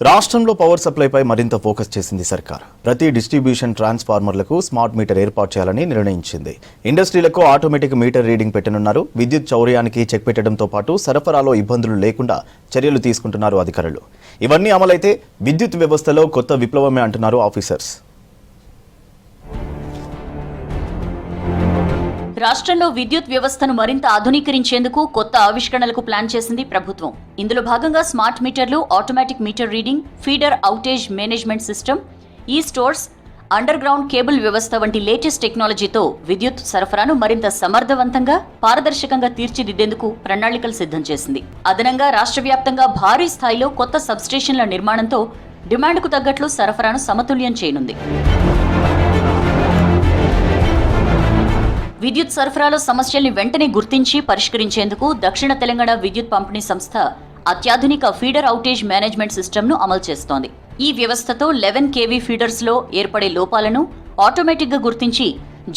రాష్ట్రంలో పవర్ సప్లైపై మరింత ఫోకస్ చేసింది సర్కార్. ప్రతి డిస్ట్రిబ్యూషన్ ట్రాన్స్ఫార్మర్లకు స్మార్ట్ మీటర్ ఏర్పాటు చేయాలని నిర్ణయించింది. ఇండస్ట్రీలకు ఆటోమేటిక్ మీటర్ రీడింగ్ పెట్టనున్నారు. విద్యుత్ చౌర్యానికి చెక్ పెట్టడంతో పాటు సరఫరాలో ఇబ్బందులు లేకుండా చర్యలు తీసుకుంటున్నారు అధికారులు. ఇవన్నీ అమలైతే విద్యుత్ వ్యవస్థలో కొత్త విప్లవమే అంటున్నారు ఆఫీసర్స్. రాష్ట్రంలో విద్యుత్ వ్యవస్థను మరింత ఆధునీకరించేందుకు కొత్త ఆవిష్కరణలకు ప్లాన్ చేసింది ప్రభుత్వం. ఇందులో భాగంగా స్మార్ట్ మీటర్లు, automatic meter reading, feeder outage management system, ఈ స్టోర్స్, అండర్ గ్రౌండ్ కేబుల్ వ్యవస్థ వంటి లేటెస్ట్ టెక్నాలజీతో విద్యుత్ సరఫరాను మరింత సమర్థవంతంగా, పారదర్శకంగా తీర్చిదిద్దేందుకు ప్రణాళికలు సిద్ధం చేసింది. అదనంగా రాష్ట్ర వ్యాప్తంగా భారీ స్థాయిలో కొత్త సబ్స్టేషన్ల నిర్మాణంతో డిమాండ్కు తగ్గట్లు సరఫరాను సమతుల్యం చేయనుంది. విద్యుత్ సరఫరాలో సమస్యల్ని వెంటనే గుర్తించి పరిష్కరించేందుకు దక్షిణ తెలంగాణ విద్యుత్ పంపిణీ సంస్థ అత్యాధునిక ఫీడర్ అవుటేజ్ మేనేజ్మెంట్ సిస్టమ్ను అమలు చేస్తోంది. ఈ వ్యవస్థతో 11 kV ఫీడర్స్లో ఏర్పడే లోపాలను ఆటోమేటిక్గా గుర్తించి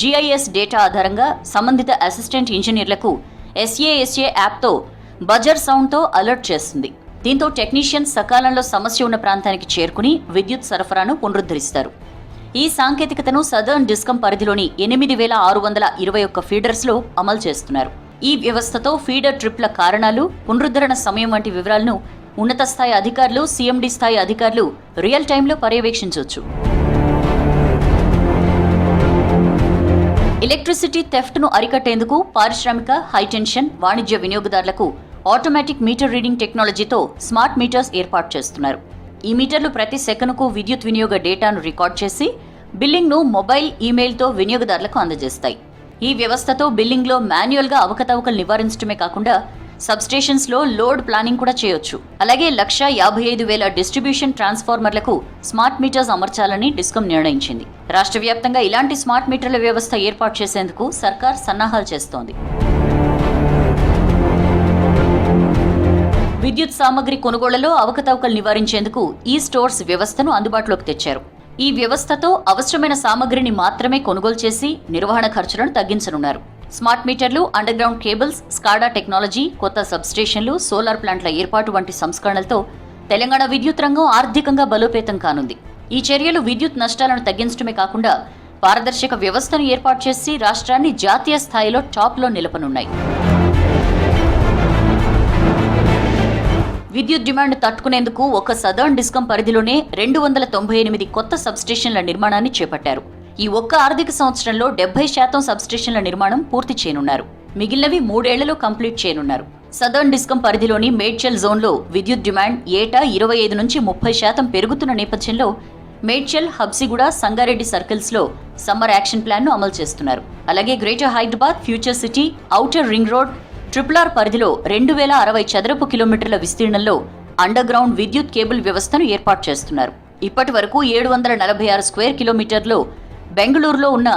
GIS డేటా ఆధారంగా సంబంధిత అసిస్టెంట్ ఇంజనీర్లకు SASA యాప్తో బజర్ సౌండ్తో అలర్ట్ చేస్తుంది. దీంతో టెక్నీషియన్స్ సకాలంలో సమస్య ఉన్న ప్రాంతానికి చేరుకుని విద్యుత్ సరఫరాను పునరుద్ధరిస్తారు. ఈ సాంకేతికతను సదర్న్ డిస్కమ్ పరిధిలోని 8621 ఫీడర్స్లో అమలు చేస్తున్నారు. ఈ వ్యవస్థతో ఫీడర్ ట్రిప్ల కారణాలు, పునరుద్ధరణ సమయం వంటి వివరాలను ఉన్నత స్థాయి అధికారులు, CMD స్థాయి అధికారులు రియల్ టైంలో పర్యవేక్షించవచ్చు. ఎలక్ట్రిసిటీ థెఫ్ట్ను అరికట్టేందుకు పారిశ్రామిక, హైటెన్షన్, వాణిజ్య వినియోగదారులకు ఆటోమేటిక్ మీటర్ రీడింగ్ టెక్నాలజీతో స్మార్ట్ మీటర్స్ ఏర్పాటు చేస్తున్నారు. ఈ మీటర్లు ప్రతి సెకనుకు విద్యుత్ వినియోగ డేటాను రికార్డ్ చేసి బిల్లింగ్ను మొబైల్, ఈమెయిల్తో వినియోగదారులకు అందజేస్తాయి. ఈ వ్యవస్థతో బిల్లింగ్లో మాన్యువల్గా అవకతవకలు నివారించడమే కాకుండా సబ్స్టేషన్స్లో లోడ్ ప్లానింగ్ కూడా చేయొచ్చు. అలాగే 1,55,000 డిస్ట్రిబ్యూషన్ ట్రాన్స్ఫార్మర్లకు స్మార్ట్ మీటర్స్ అమర్చాలని డిస్కమ్ నిర్ణయించింది. రాష్ట్ర వ్యాప్తంగా ఇలాంటి స్మార్ట్ మీటర్ల వ్యవస్థ ఏర్పాటు చేసేందుకు సర్కార్ సన్నాహాలు చేస్తోంది. విద్యుత్ సామగ్రి కొనుగోళ్లలో అవకతవకలు నివారించేందుకు ఈ స్టోర్స్ వ్యవస్థను అందుబాటులోకి తెచ్చారు. ఈ వ్యవస్థతో అవసరమైన సామగ్రిని మాత్రమే కొనుగోలు చేసి నిర్వహణ ఖర్చులను తగ్గించనున్నారు. స్మార్ట్ మీటర్లు, అండర్ గ్రౌండ్ కేబుల్స్, స్కాడా టెక్నాలజీ, కొత్త సబ్స్టేషన్లు, సోలార్ ప్లాంట్ల ఏర్పాటు వంటి సంస్కరణలతో తెలంగాణ విద్యుత్ రంగం ఆర్థికంగా బలోపేతం కానుంది. ఈ చర్యలు విద్యుత్ నష్టాలను తగ్గించడమే కాకుండా పారదర్శక వ్యవస్థను ఏర్పాటు చేసి రాష్ట్రాన్ని జాతీయ స్థాయిలో టాప్లో నిలపనున్నాయి. విద్యుత్ డిమాండ్ తట్టుకునేందుకు ఒక సదర్న్ డిస్కమ్ పరిధిలోనే 298 కొత్త సబ్స్టేషన్ల నిర్మాణాన్ని చేపట్టారు. ఈ ఒక్క ఆర్థిక సంవత్సరంలో 70% సబ్స్టేషన్ల నిర్మాణం పూర్తి చేయనున్నారు. మిగిలినవి 3 ఏళ్లలో కంప్లీట్ చేయనున్నారు. సదర్న్ డిస్కమ్ పరిధిలోని మేడ్చల్ జోన్లో విద్యుత్ డిమాండ్ ఏటా 25 నుంచి 30% పెరుగుతున్న నేపథ్యంలో మేడ్చల్, హబ్సిగూడ, సంగారెడ్డి సర్కిల్స్లో సమ్మర్ యాక్షన్ ప్లాన్ను అమలు చేస్తున్నారు. అలాగే greater Hyderabad, future city, outer ring road, RRR పరిధిలో 2060 చదరపు కిలోమీటర్ల విస్తీర్ణంలో అండర్ గ్రౌండ్ విద్యుత్ కేబుల్ వ్యవస్థను ఏర్పాటు చేస్తున్నారు. ఇప్పటి వరకు 746 స్క్వేర్ కిలోమీటర్లో బెంగళూరులో ఉన్న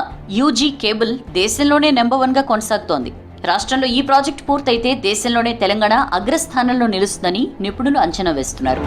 UG కేబుల్ దేశంలోనే నెంబర్ 1గా కొనసాగుతోంది. రాష్ట్రంలో ఈ ప్రాజెక్టు పూర్తయితే దేశంలోనే తెలంగాణ అగ్రస్థానంలో నిలుస్తుందని నిపుణులు అంచనా వేస్తున్నారు.